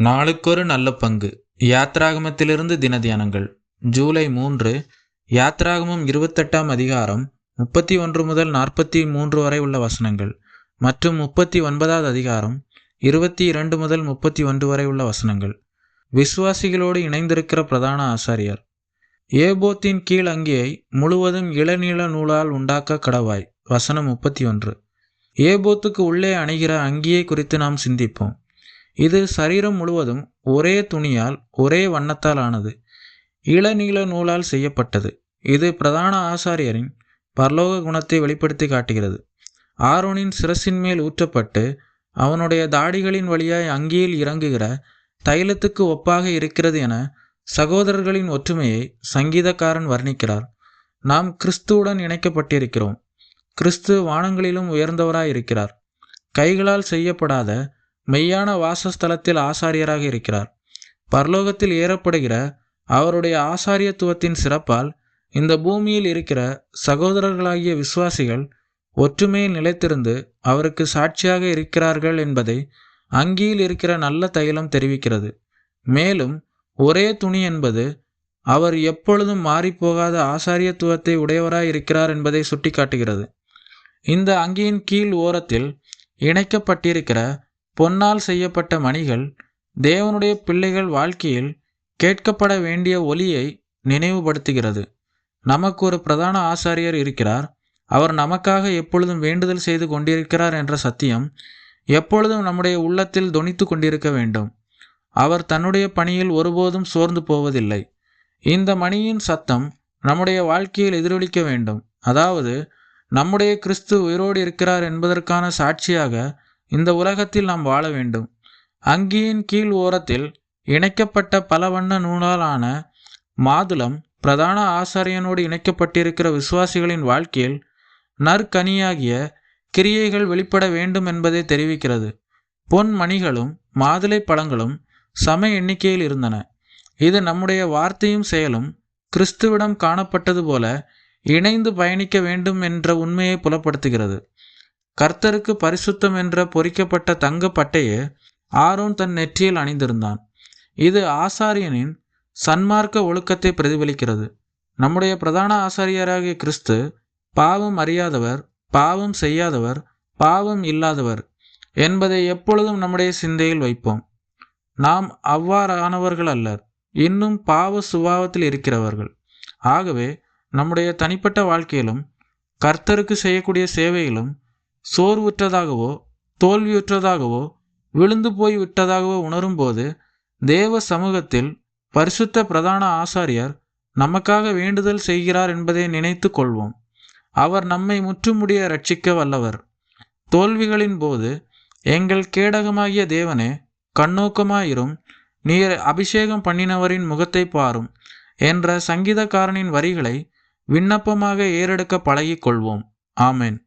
நாளுக்கொரு நல்ல பங்கு. யாத்ராகமத்திலிருந்து தினத்தியானங்கள். ஜூலை 3. யாத்ராகமம் 28ஆம் அதிகாரம் 31 முதல் 43 வரை உள்ள வசனங்கள் மற்றும் 39வது அதிகாரம் 22 முதல் 31 வரை உள்ள வசனங்கள். விசுவாசிகளோடு இணைந்திருக்கிற பிரதான ஆசாரியர். ஏபோத்தின் கீழ் அங்கியை முழுவதும் இளநீல நூலால் உண்டாக்க கடவாய். வசனம் 31. ஏபோத்துக்கு உள்ளே அணிகிற அங்கியை குறித்து நாம் சிந்திப்போம். இது சரீரம் முழுவதும் ஒரே துணியால் ஒரே வண்ணத்தால் ஆனது, இளநீல நூலால் செய்யப்பட்டது. இது பிரதான ஆசாரியரின் பரலோக குணத்தை வெளிப்படுத்தி காட்டுகிறது. ஆரோனின் சிரசின் மேல் ஊற்றப்பட்டு அவனுடைய தாடிகளின் வழியாய் அங்கியில் இறங்குகிற தைலத்துக்கு ஒப்பாக இருக்கிறது என சகோதரர்களின் ஒற்றுமையை சங்கீதக்காரன் வர்ணிக்கிறார். நாம் கிறிஸ்துவுடன் இணைக்கப்பட்டிருக்கிறோம். கிறிஸ்து வானங்களிலும் உயர்ந்தவராய் இருக்கிறார். கைகளால் செய்யப்படாத மெய்யான வாசஸ்தலத்தில் ஆசாரியராக இருக்கிறார். பரலோகத்தில் ஏறப்படுகிற அவருடைய ஆசாரியத்துவத்தின் சிறப்பால் இந்த பூமியில் இருக்கிற சகோதரர்களாகிய விசுவாசிகள் ஒற்றுமையில் நிலைத்திருந்து அவருக்கு சாட்சியாக இருக்கிறார்கள் என்பதை அங்கியில் இருக்கிற நல்ல தைலம் தெரிவிக்கிறது. மேலும் ஒரே துணி என்பது அவர் எப்பொழுதும் மாறிப்போகாத ஆசாரியத்துவத்தை உடையவராய் இருக்கிறார் என்பதை சுட்டிக்காட்டுகிறது. இந்த அங்கியின் கீழ் ஓரத்தில் இணைக்கப்பட்டிருக்கிற பொன்னால் செய்யப்பட்ட மணிகள் தேவனுடைய பிள்ளைகள் வாழ்க்கையில் கேட்கப்பட வேண்டிய ஒலியை நினைவுபடுத்துகிறது. நமக்கு ஒரு பிரதான ஆசாரியர் இருக்கிறார். அவர் நமக்காக எப்பொழுதும் வேண்டுதல் செய்து கொண்டிருக்கிறார் என்ற சத்தியம் எப்பொழுதும் நம்முடைய உள்ளத்தில் தொனித்து கொண்டிருக்க வேண்டும். அவர் தன்னுடைய பணியில் ஒருபோதும் சோர்ந்து போவதில்லை. இந்த மணியின் சத்தம் நம்முடைய வாழ்க்கையில் எதிரொலிக்க வேண்டும். அதாவது நம்முடைய கிறிஸ்து உயிரோடு இருக்கிறார் என்பதற்கான சாட்சியாக இந்த உலகத்தில் நாம் வாழ வேண்டும். அங்கியின் கீழ் ஓரத்தில் இணைக்கப்பட்ட பல வண்ண நூலால் ஆன மாதுளம் பிரதான ஆசாரியனோடு இணைக்கப்பட்டிருக்கிற விசுவாசிகளின் வாழ்க்கையில் நற்கனியாகிய கிரியைகள் வெளிப்பட வேண்டும் என்பதை தெரிவிக்கிறது. பொன் மணிகளும் மாதுளை பழங்களும் சம எண்ணிக்கையில் இருந்தன. இது நம்முடைய வார்த்தையும் செயலும் கிறிஸ்துவிடம் காணப்பட்டது போல இணைந்து பயணிக்க வேண்டும் என்ற உண்மையை புலப்படுத்துகிறது. கர்த்தருக்கு பரிசுத்தம் என்ற பொறிக்கப்பட்ட தங்க பட்டையை ஆரோன் தன் நெற்றியில் அணிந்திருந்தான். இது ஆசாரியனின் சன்மார்க்க ஒழுக்கத்தை பிரதிபலிக்கிறது. நம்முடைய பிரதான ஆசாரியராகிய கிறிஸ்து பாவம் அறியாதவர், பாவம் செய்யாதவர், பாவம் இல்லாதவர் என்பதை எப்பொழுதும் நம்முடைய சிந்தையில் வைப்போம். நாம் அவ்வாறானவர்கள் அல்லர், இன்னும் பாவ சுபாவத்தில் இருக்கிறவர்கள். ஆகவே நம்முடைய தனிப்பட்ட வாழ்க்கையிலும் கர்த்தருக்கு செய்யக்கூடிய சேவையிலும் சோர்வுற்றதாகவோ தோல்வியுற்றதாகவோ விழுந்து போய் விட்டதாகவோ உணரும்போது தேவ சமூகத்தில் பரிசுத்த பிரதான ஆசாரியர் நமக்காக வேண்டுதல் செய்கிறார் என்பதை நினைத்து கொள்வோம். அவர் நம்மை முற்றுமுடிய இரட்சிக்க வல்லவர். தோல்விகளின் போது எங்கள் கேடகமாகிய தேவனே கண்ணோக்கமாயிரும், நீர் அபிஷேகம் பண்ணினவரின் முகத்தை பாரும் என்ற சங்கீதக்காரனின் வரிகளை விண்ணப்பமாக ஏறெடுக்க பழகிக் கொள்வோம். ஆமென்.